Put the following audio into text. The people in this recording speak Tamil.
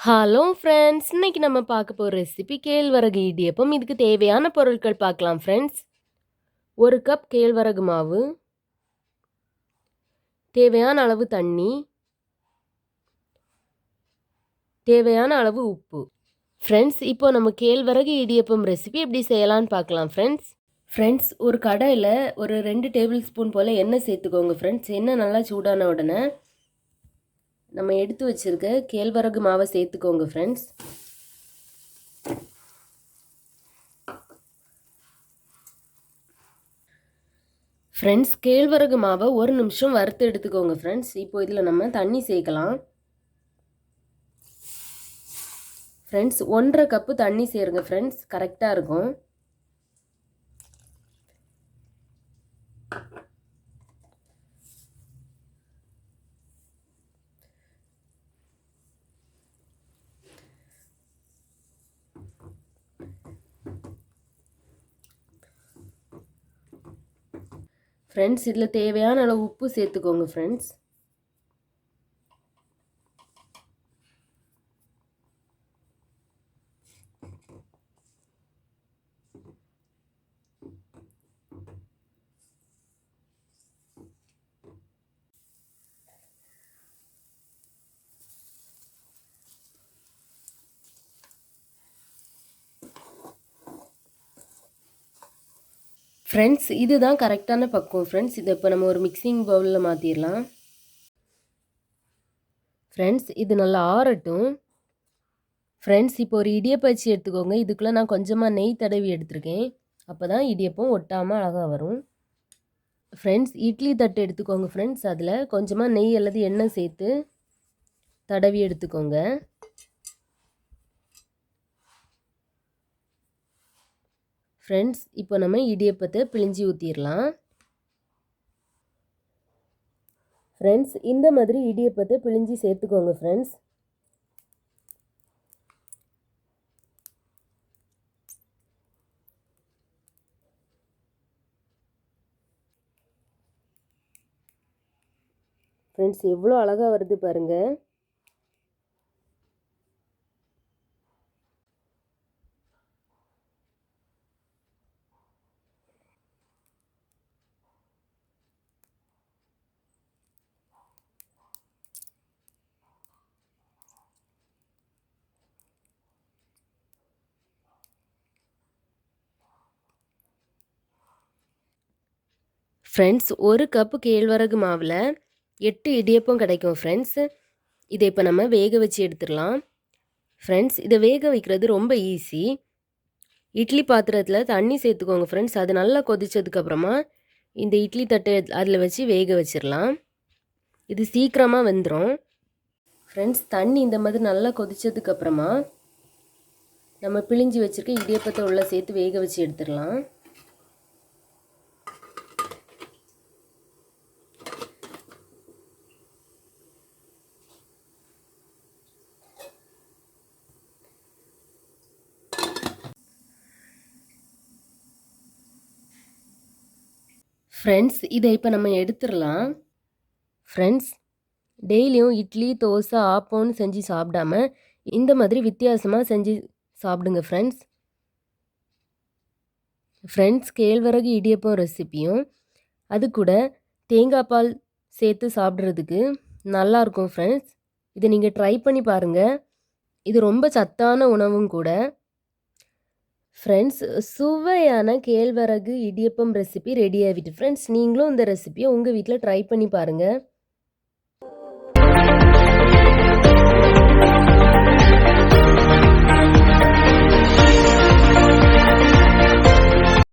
ஹலோ ஃப்ரெண்ட்ஸ், இன்னைக்கு நம்ம பார்க்க போகிற ரெசிபி கேழ்வரகு இடியப்பம். இதுக்கு தேவையான பொருட்கள் பார்க்கலாம் ஃப்ரெண்ட்ஸ். 1 கப் கேழ்வரகு மாவு, தேவையான அளவு தண்ணி, தேவையான அளவு உப்பு. ஃப்ரெண்ட்ஸ், இப்போ நம்ம கேழ்வரகு இடியப்பம் ரெசிபி எப்படி செய்யலான்னு பார்க்கலாம் ஃப்ரெண்ட்ஸ், ஒரு கடாயில் ஒரு 2 டேபிள் ஸ்பூன் போல் எண்ணெய் சேர்த்துக்கோங்க ஃப்ரெண்ட்ஸ். எண்ணெய் நல்லா சூடான உடனே நம்ம எடுத்து வச்சுருக்க கேழ்வரகு மாவை சேர்த்துக்கோங்க ஃப்ரெண்ட்ஸ். ஃப்ரெண்ட்ஸ், கேழ்வரகு மாவை 1 நிமிஷம் வறுத்து எடுத்துக்கோங்க ஃப்ரெண்ட்ஸ். இப்போ இதில் நம்ம தண்ணி சேர்க்கலாம். ஃப்ரெண்ட்ஸ், 1.5 கப்பு தண்ணி சேருங்க ஃப்ரெண்ட்ஸ், கரெக்டாக இருக்கும். ஃப்ரெண்ட்ஸ், இதில் தேவையான அளவு உப்பு சேர்த்துக்கோங்க ஃப்ரெண்ட்ஸ். ஃப்ரெண்ட்ஸ், இதுதான் கரெக்டான பக்குவம் ஃப்ரெண்ட்ஸ். இதை இப்போ நம்ம ஒரு மிக்சிங் பவுலில் மாற்றிடலாம். ஃப்ரெண்ட்ஸ், இது நல்லா ஆறட்டும். ஃப்ரெண்ட்ஸ், இப்போ ஒரு இடியப்ப அச்சு எடுத்துக்கோங்க. இதுக்குள்ளே நான் கொஞ்சமாக நெய் தடவி எடுத்திருக்கேன். அப்போ தான் இடியப்பம் ஒட்டாமல் அழகாக வரும். ஃப்ரெண்ட்ஸ், இட்லி தட்டு எடுத்துக்கோங்க ஃப்ரெண்ட்ஸ். அதில் கொஞ்சமாக நெய் அல்லது எண்ணெய் சேர்த்து தடவி எடுத்துக்கோங்க. ஃப்ரெண்ட்ஸ், இப்போ நம்ம இடியப்பத்தை பிழிஞ்சி ஊற்றிடலாம். ஃப்ரெண்ட்ஸ், இந்த மாதிரி இடியப்பத்தை பிழிஞ்சி சேர்த்துக்கோங்க ஃப்ரெண்ட்ஸ். ஃப்ரெண்ட்ஸ், எவ்வளோ அழகாக வருது பாருங்கள். ஃப்ரெண்ட்ஸ், 1 கப்பு கேழ்வரகு மாவில் 8 இடியப்பம் கிடைக்கும் ஃப்ரெண்ட்ஸ். இதை இப்போ நம்ம வேக வச்சு எடுத்துடலாம். ஃப்ரெண்ட்ஸ், இதை வேக வைக்கிறது ரொம்ப ஈஸி. இட்லி பாத்திரத்தில் தண்ணி சேர்த்துக்கோங்க ஃப்ரெண்ட்ஸ். அது நல்லா கொதித்ததுக்கப்புறமா இந்த இட்லி தட்டை அதில் வச்சு வேக வச்சிடலாம். இது சீக்கிரமாக வெந்துடும். ஃப்ரெண்ட்ஸ், தண்ணி இந்த மாதிரி நல்லா கொதித்ததுக்கப்புறமா நம்ம பிழிஞ்சி வச்சுருக்க இடியப்பத்தை உள்ளே சேர்த்து வேக வச்சு எடுத்துடலாம். ஃப்ரெண்ட்ஸ், இதை இப்போ நம்ம எடுத்துடலாம். ஃப்ரெண்ட்ஸ், டெய்லியும் இட்லி, தோசை, ஆப்பம்னு செஞ்சு சாப்பிடாம இந்த மாதிரி வித்தியாசமாக செஞ்சு சாப்பிடுங்க ஃப்ரெண்ட்ஸ். ஃப்ரெண்ட்ஸ், கேழ்வரகு இடியப்பம் ரெசிப்பியும் அது கூட தேங்காய் பால் சேர்த்து சாப்பிட்றதுக்கு நல்லாயிருக்கும் ஃப்ரெண்ட்ஸ். இதை நீங்கள் ட்ரை பண்ணி பாருங்கள். இது ரொம்ப சத்தான உணவும் கூட. ஃப்ரெண்ட்ஸ், சுவையான கேழ்வரகு இடியப்பம் ரெசிபி ரெடி ஆகிட்டு ஃப்ரெண்ட்ஸ். நீங்களும் இந்த ரெசிபியை உங்கள் வீட்டில் ட்ரை பண்ணி பாருங்கள்.